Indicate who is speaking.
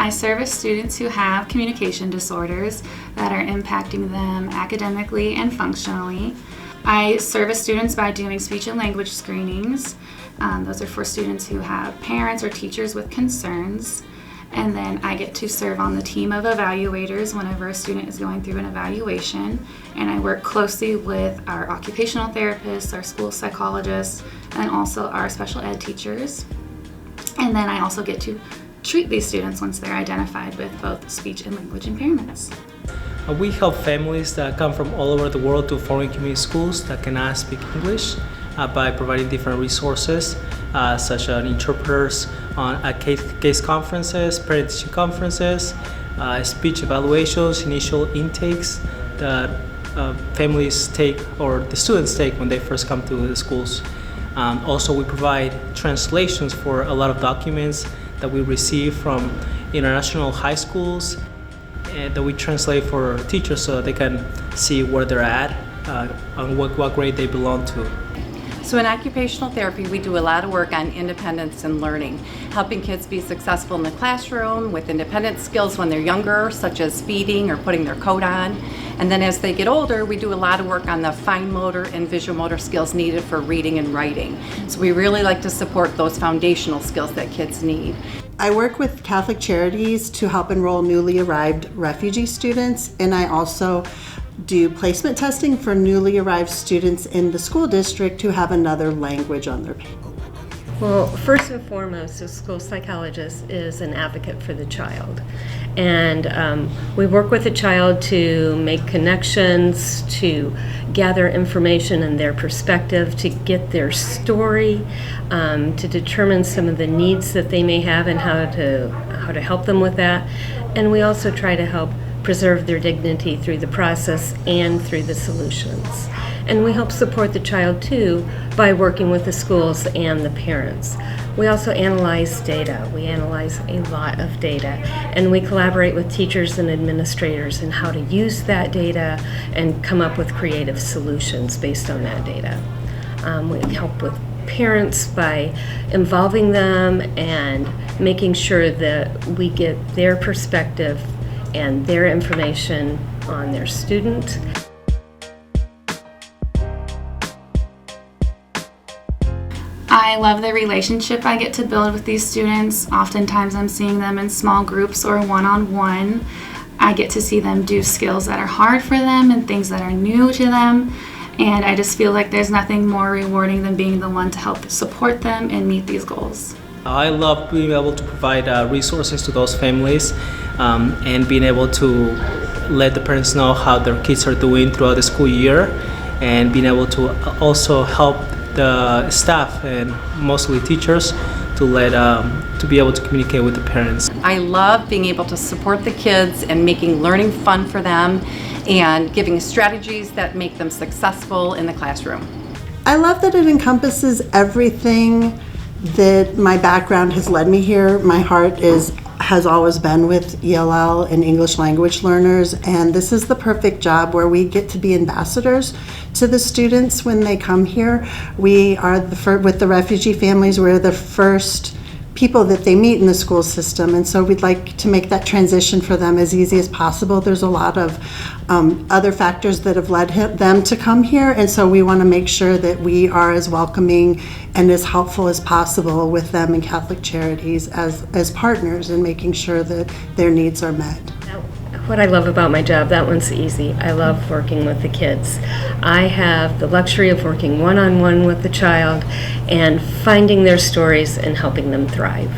Speaker 1: I service students who have communication disorders that are impacting them academically and functionally. I service students by doing speech and language screenings. Those are for students who have parents or teachers with concerns. And then I get to serve on the team of evaluators whenever a student is going through an evaluation. And I work closely with our occupational therapists, our school psychologists, and also our special ed teachers. And then I also get to treat these students once they're identified with both speech and language impairments.
Speaker 2: We help families that come from all over the world to foreign community schools that cannot speak English by providing different resources such as interpreters at case conferences, parent-teacher conferences, speech evaluations, initial intakes that families take or the students take when they first come to the schools. Also, we provide translations for a lot of documents that we receive from international high schools that we translate for teachers so they can see where they're at, on what grade they belong to.
Speaker 3: So in occupational therapy, we do a lot of work on independence and learning, helping kids be successful in the classroom with independent skills when they're younger, such as feeding or putting their coat on. And then as they get older, we do a lot of work on the fine motor and visual motor skills needed for reading and writing. So we really like to support those foundational skills that kids need.
Speaker 4: I work with Catholic Charities to help enroll newly arrived refugee students, and I also do placement testing for newly arrived students in the school district who have another language on their paper.
Speaker 5: Well, first and foremost, a school psychologist is an advocate for the child. And we work with the child to make connections, to gather information and their perspective, to get their story, to determine some of the needs that they may have and how to help them with that. And we also try to help preserve their dignity through the process and through the solutions. And we help support the child too by working with the schools and the parents. We also analyze data. We analyze a lot of data, and we collaborate with teachers and administrators in how to use that data and come up with creative solutions based on that data. We help with parents by involving them and making sure that we get their perspective and their information on their student.
Speaker 1: I love the relationship I get to build with these students. Oftentimes I'm seeing them in small groups or one-on-one. I get to see them do skills that are hard for them and things that are new to them. And I just feel like there's nothing more rewarding than being the one to help support them and meet these goals.
Speaker 2: I love being able to provide resources to those families and being able to let the parents know how their kids are doing throughout the school year, and being able to also help the staff and mostly teachers to be able to communicate with the parents.
Speaker 3: I love being able to support the kids and making learning fun for them and giving strategies that make them successful in the classroom.
Speaker 4: I love that it encompasses everything that my background has led me here. My heart has always been with ELL and English language learners, and this is the perfect job where we get to be ambassadors to the students when they come here. We are with the refugee families, we're the first people that they meet in the school system, and so we'd like to make that transition for them as easy as possible. There's a lot of other factors that have led them to come here, and so we want to make sure that we are as welcoming and as helpful as possible with them and Catholic Charities as partners in making sure that their needs are met.
Speaker 5: What I love about my job, that one's easy. I love working with the kids. I have the luxury of working one-on-one with the child and finding their stories and helping them thrive.